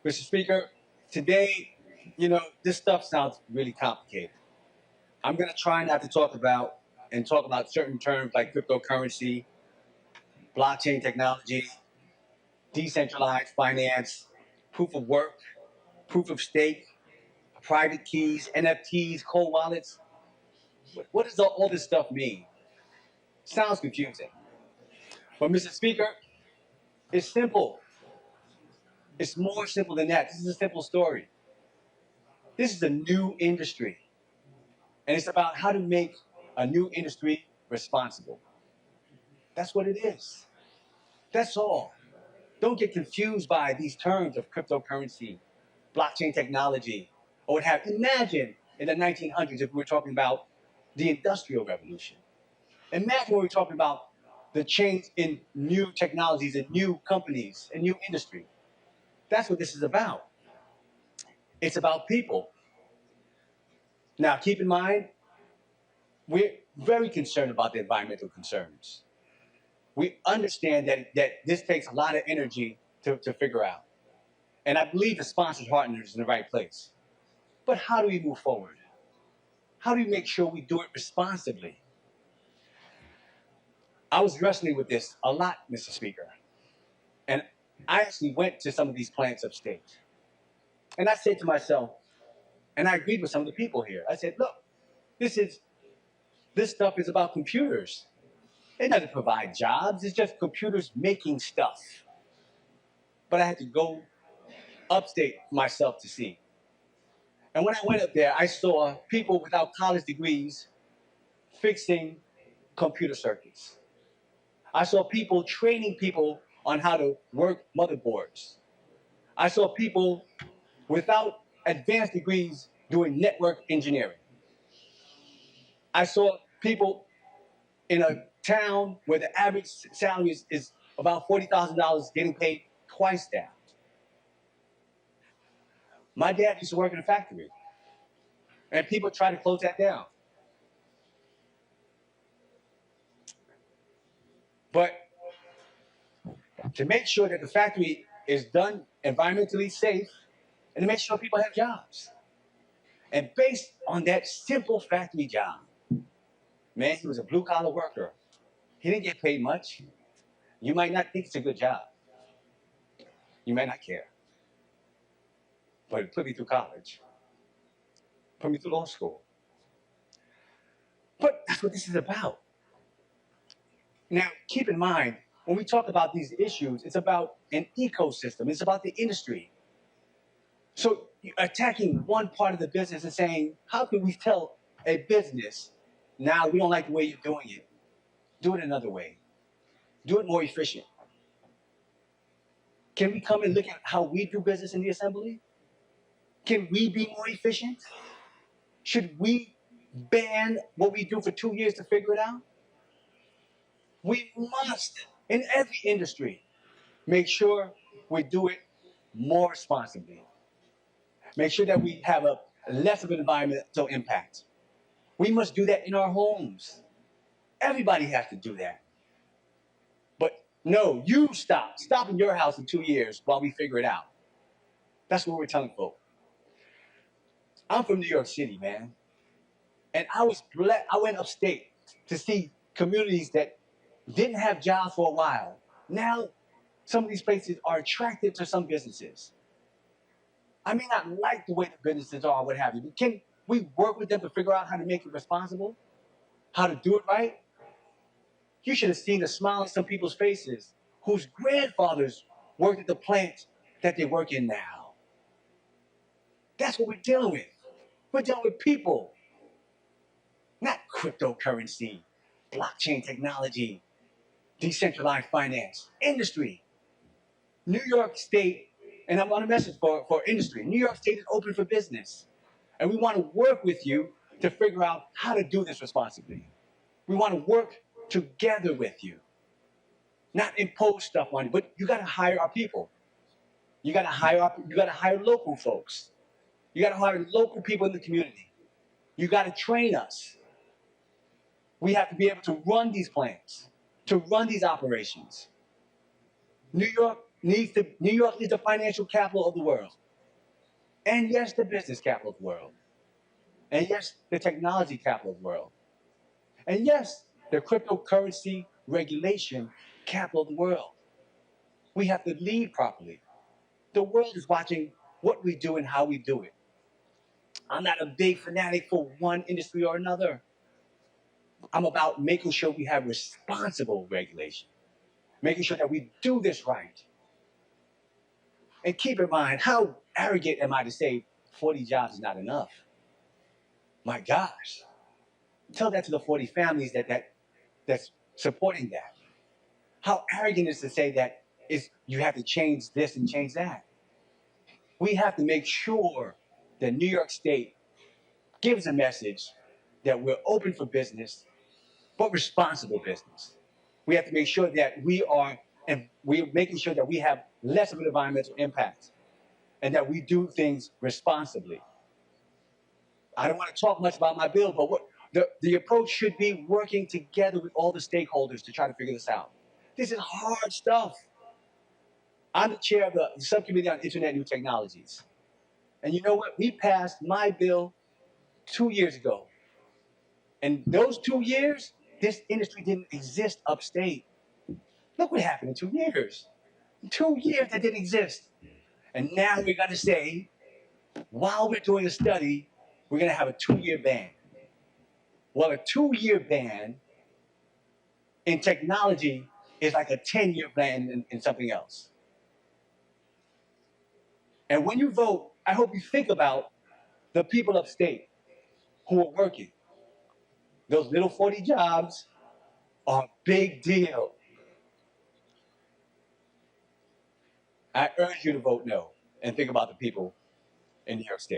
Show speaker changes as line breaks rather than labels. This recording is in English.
Mr. Speaker, today, this stuff sounds really complicated. I'm going to try not to talk about certain terms like cryptocurrency, blockchain technology, decentralized finance, proof of work, proof of stake, private keys, NFTs, cold wallets. What does all this stuff mean? Sounds confusing. But Mr. Speaker, it's simple. It's more simple than that. This is a simple story. This is a new industry. And it's about how to make a new industry responsible. That's what it is. That's all. Don't get confused by these terms of cryptocurrency, blockchain technology, or what have you. Imagine in the 1900s if we were talking about the Industrial Revolution. Imagine when we're talking about the change in new technologies and new companies and new industry. That's what this is about. It's about people. Now, keep in mind, we're very concerned about the environmental concerns. We understand that this takes a lot of energy to figure out. And I believe the sponsors partners in the right place. But how do we move forward? How do we make sure we do it responsibly? I was wrestling with this a lot, Mr. Speaker. And I actually went to some of these plants upstate. And I said to myself, and I agreed with some of the people here, I said, look, this stuff is about computers. It doesn't provide jobs. It's just computers making stuff. But I had to go upstate myself to see. And when I went up there, I saw people without college degrees fixing computer circuits. I saw people training people on how to work motherboards. I saw people without advanced degrees doing network engineering. I saw people in a town where the average salary is about $40,000 getting paid twice that. My dad used to work in a factory, and people try to close that down. But to make sure that the factory is done environmentally safe and to make sure people have jobs. And based on that simple factory job, man, he was a blue-collar worker. He didn't get paid much. You might not think it's a good job. You might not care. But it put me through college. Put me through law school. But that's what this is about. Now, keep in mind, when we talk about these issues, it's about an ecosystem. It's about the industry. So you're attacking one part of the business and saying, how can we tell a business, now we don't like the way you're doing it. Do it another way. Do it more efficient. Can we come and look at how we do business in the assembly? Can we be more efficient? Should we ban what we do for 2 years to figure it out? We must, in every industry, make sure we do it more responsibly. Make sure that we have a less of an environmental impact. We must do that in our homes. Everybody has to do that. But no, you stop. Stop in your house in 2 years while we figure it out. That's what we're telling folks. I'm from New York City, man. And I went upstate to see communities that didn't have jobs for a while. Now, some of these places are attractive to some businesses. I may not like the way the businesses are, what have you, but can we work with them to figure out how to make it responsible? How to do it right? You should have seen the smile on some people's faces whose grandfathers worked at the plant that they work in now. That's what we're dealing with. We're dealing with people, not cryptocurrency, blockchain technology, decentralized finance, industry. New York State, and I'm on a message for industry. New York State is open for business. And we want to work with you to figure out how to do this responsibly. We want to work together with you, not impose stuff on you, but you got to hire our people. You got to hire local folks. You got to hire local people in the community. You got to train us. We have to be able to run these plants, to run these operations. New New York is the financial capital of the world. And yes, the business capital of the world. And yes, the technology capital of the world. And yes, the cryptocurrency regulation capital of the world. We have to lead properly. The world is watching what we do and how we do it. I'm not a big fanatic for one industry or another. I'm about making sure we have responsible regulation, making sure that we do this right. And keep in mind, how arrogant am I to say 40 jobs is not enough? My gosh. Tell that to the 40 families that's supporting that. How arrogant is to say that is you have to change this and change that. We have to make sure that New York State gives a message that we're open for business, but responsible business. We have to make sure that we're making sure that we have less of an environmental impact and that we do things responsibly. I don't want to talk much about my bill, but the approach should be working together with all the stakeholders to try to figure this out. This is hard stuff. I'm the chair of the subcommittee on Internet New Technologies. And you know what? We passed my bill 2 years ago. And those 2 years, this industry didn't exist upstate. Look what happened in 2 years. 2 years that didn't exist. And now we're going to say, while we're doing a study, we're going to have a 2-year ban. Well, a 2-year ban in technology is like a 10-year ban in something else. And when you vote, I hope you think about the people upstate who are working. Those little 40 jobs are a big deal. I urge you to vote no and think about the people in New York State.